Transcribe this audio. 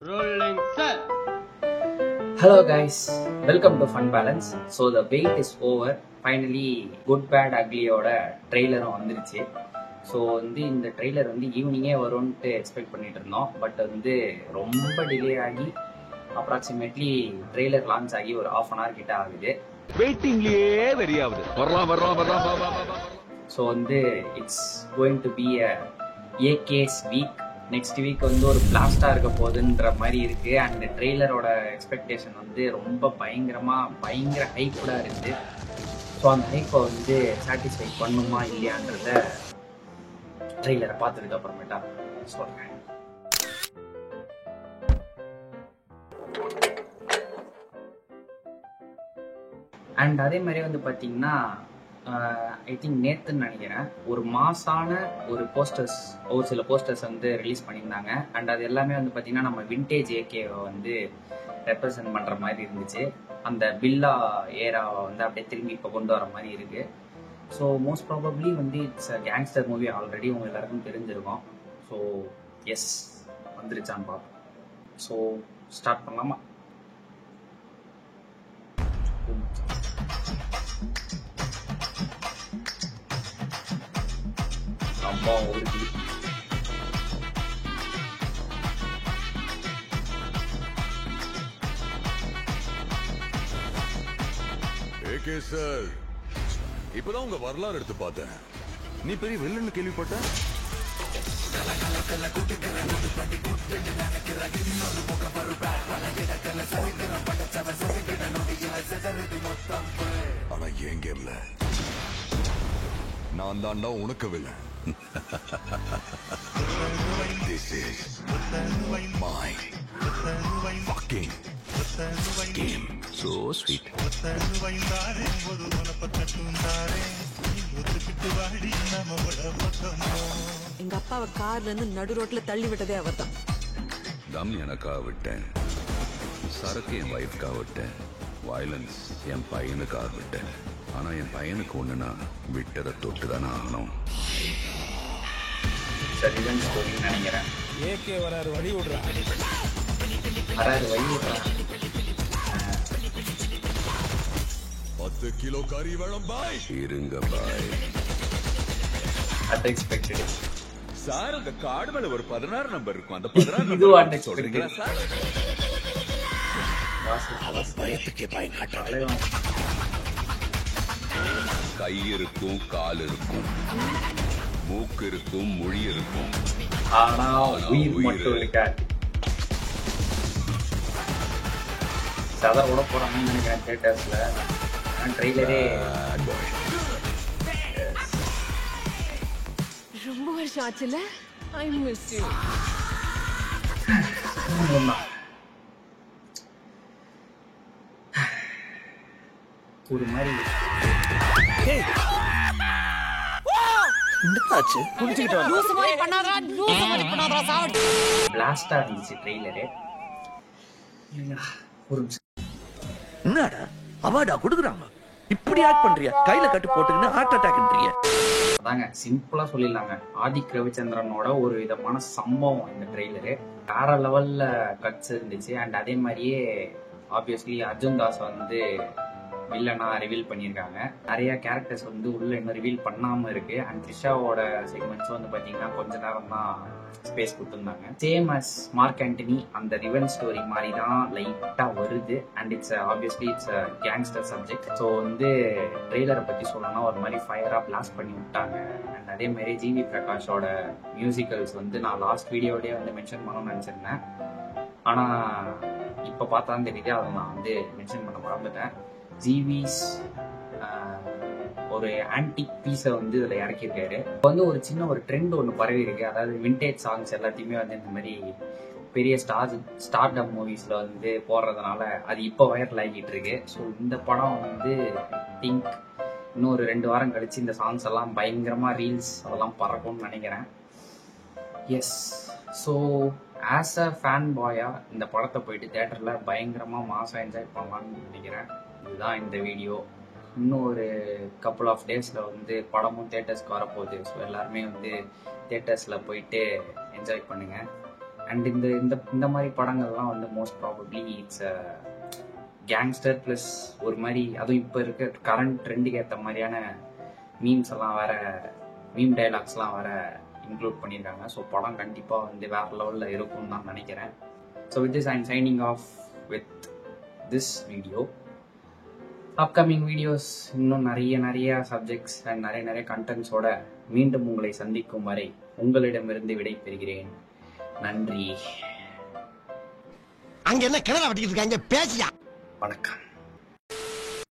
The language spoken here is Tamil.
Rolling set. Hello guys, welcome to Fun Balance. So the wait is over. Finally Good Bad Ugly ஓட ட்ரெய்லரும் வந்துருச்சு. ஸோ இந்த ட்ரெய்லர் ஈவினிங்கே வரும்ன்ட்டு எக்ஸ்பெக்ட் பண்ணிட்டு இருந்தோம். பட் ரொம்ப டிலே ஆகி அப்ராக்சிமேட்லி ட்ரெய்லர் லான்ச் ஆகி ஒரு ½ hour கிட்ட ஆகுது. வெயிட்டிங்லயே வெரியாவுது. வரலாம். So it's going to be a AK's week. Next week ஒரு பிளாஸ்டா இருக்க போகுதுன்ற மாதிரி இருக்கு. அண்ட் ட்ரெய்லரோட எக்ஸ்பெக்டேஷன் ரொம்ப பயங்கர ஹைப்டா இருக்கு. ஸோ அந்த ஹைப்பை சாட்டிஸ்ஃபை பண்ணுமா இல்லையான்றத ட்ரெய்லரை பார்த்ததுக்கு அப்புறமேட்டா சொல்றேன். அண்ட் அதே மாதிரி பார்த்தீங்கன்னா ஐ திங்க் நேத்துன்னு நினைக்கிறேன் ஒரு மாசான ஒரு சில போஸ்டர்ஸ் ரிலீஸ் பண்ணியிருந்தாங்க. அண்ட் அது எல்லாமே பார்த்தீங்கன்னா நம்ம விண்டேஜ் ஏகேவை ரெப்ரசன்ட் பண்ணுற மாதிரி இருந்துச்சு. அந்த பில்லா ஏராவை அப்படியே திரும்பி இப்போ கொண்டு வர மாதிரி இருக்கு. So most probably it's gangster movie. Already உங்க எல்லாருக்கும் தெரிஞ்சிருக்கும். ஸோ எஸ் வந்துருச்சான்னு பார்ப்போம். ஸோ ஸ்டார்ட் பண்ணலாமா? அம்மா ஒரு ஏகே சார், இப்பதான் உங்க வரலாறு எடுத்து பார்த்தேன். நீ பெரிய வில்லன்னு கேள்விப்பட்ட. ஆனா என் கேம்ல நான் தான்டா உனக்கு villain. This is my fucking game. So sweet. எங்க அப்பாவை கார்ல இருந்து நடு ரோட்ல தள்ளி விட்டதே அவர்தான். தம் எனக்காக விட்டேன், சரக்கு என் வைஃப்காக விட்டேன், வயலன்ஸ் என் பையனுக்காக விட்டேன். ஆனா என் பையனுக்கு ஒண்ணுனா விட்டதை தொட்டுதானே ஆகணும். நினைக்கிறேன் ஏகே வராரு, வழி விடுறான். 10 கிலோ கறி வேணும் பாய். இருங்க பாய். சார் உங்க கார்டு மேல ஒரு 16 நம்பர் இருக்கும். அந்த 16 இது நம்பர் சொல்றீங்களா சார்? கை இருக்கும், கால் இருக்கும், மூக்கு இருக்கும், மொழி இருக்கும், ஆனா உயிர் மட்டும் இருக்காது. சதா கூட போறாங்கன்னு நினைக்கிறேன் தியேட்டர்ஸ்ல. ட்ரெய்லரே ரொம்ப வருஷம் ஆச்சுல. I miss you. ஒரு மாதிரி பிளாஸ்டா இருந்துச்சு ட்ரெய்லரு. ஒரு என்னடா அவார்டா கொடுக்குறாங்க, இப்படி ஆக்ட் பண்றியா? கையில கட்டு போட்டுக்கின்னு ஹார்ட் அட்டாக்ன்றிய. அதாங்க சிம்பிளா சொல்லிடலாங்க. ஆதிக் ரவிச்சந்திரனோட ஒரு விதமான சம்பவம் இந்த ட்ரெய்லரு. வேற லெவல்ல கட்ஸ் இருந்துச்சு. அண்ட் அதே மாதிரியே ஆப்வியஸ்லி அர்ஜுன் தாஸ் வில்லனா ரிவீல் பண்ணியிருக்காங்க. நிறைய கேரக்டர்ஸ் உள்ள இன்னும் ரிவீல் பண்ணாம இருக்கு. அண்ட் த்ரிஷாவோட செக்மெண்ட்ஸ் பாத்தீங்கன்னா கொஞ்ச நேரம் தான் ஸ்பேஸ் கொடுத்துருந்தாங்க. சேம் அஸ் மார்க் ஆண்டனி அந்த ரிவென் ஸ்டோரி மாதிரி தான் லைட்டா வருது. And it's obviously it's gangster subject. So ட்ரெய்லரை பத்தி சொல்லணும்னா ஒரு மாதிரி ஃபயரா பிளாஸ்ட் பண்ணி விட்டாங்க. அண்ட் அதே மாதிரி ஜிவி பிரகாஷோட மியூசிக்கல்ஸ் நான் லாஸ்ட் வீடியோடய மென்ஷன் பண்ணணும்னு நினைச்சிருந்தேன். ஆனா இப்ப பார்த்தா தெரியுது அதை நான் மென்ஷன் பண்ண மறந்துட்டேன். ஜிவிஸ் ஒரு ஆன்டிக் பீஸை இதுல இறக்கியிருக்காரு. ஒரு சின்ன ஒரு ட்ரெண்ட் ஒன்று பரவி இருக்கு. அதாவது விண்டேஜ் சாங்ஸ் எல்லாத்தையுமே இந்த மாதிரி பெரிய ஸ்டார்டம் மூவிஸ்ல போடுறதுனால அது இப்போ வைரல் ஆகிட்டு இருக்கு. ஸோ இந்த படம் திங்க் இன்னும் ஒரு 2 வாரம் கழிச்சு இந்த சாங்ஸ் எல்லாம் பயங்கரமா ரீல்ஸ் அதெல்லாம் பறக்கும்னு நினைக்கிறேன். Yes. So as a fan பாயா இந்த படத்தை போயிட்டு தியேட்டர்ல பயங்கரமா மாசம் என்ஜாய் பண்ணலாம்னு நினைக்கிறேன். இதுதான் இந்த வீடியோ. இன்னும் ஒரு கப்புள் ஆஃப் டேஸ்ல படமும் தியேட்டர்ஸ்க்கு வரப்போகுது. ஸோ எல்லாருமே தியேட்டர்ஸ்ல போயிட்டு என்ஜாய் பண்ணுங்க. அண்ட் இந்த இந்த இந்த மாதிரி படங்கள்லாம் வந்து most probably it's gangster plus ஒரு மாதிரி, அதுவும் இப்போ இருக்க கரண்ட் ட்ரெண்டுக்கு ஏற்ற மாதிரியான மீம்ஸ் எல்லாம் வேற, மீம் டைலாக்ஸ்லாம் வேற இன்க்ளூட் பண்ணியிருக்காங்க. ஸோ படம் கண்டிப்பாக வந்து வேற லெவலில் இருக்கும்னு தான் நினைக்கிறேன். So with this I'm signing off with this video. Upcoming videos இன்னும் நிறைய சப்ஜெக்ட்ஸ் அண்ட் நிறைய கண்டென்ட்ஸோட மீண்டும் உங்களை சந்திக்கும் வரை உங்களிடமிருந்து விடை பெறுகிறேன். நன்றி. அங்க என்ன கிணறு வெட்டிக்கிட்டு இருக்காங்க, பேசியா? வணக்கம்.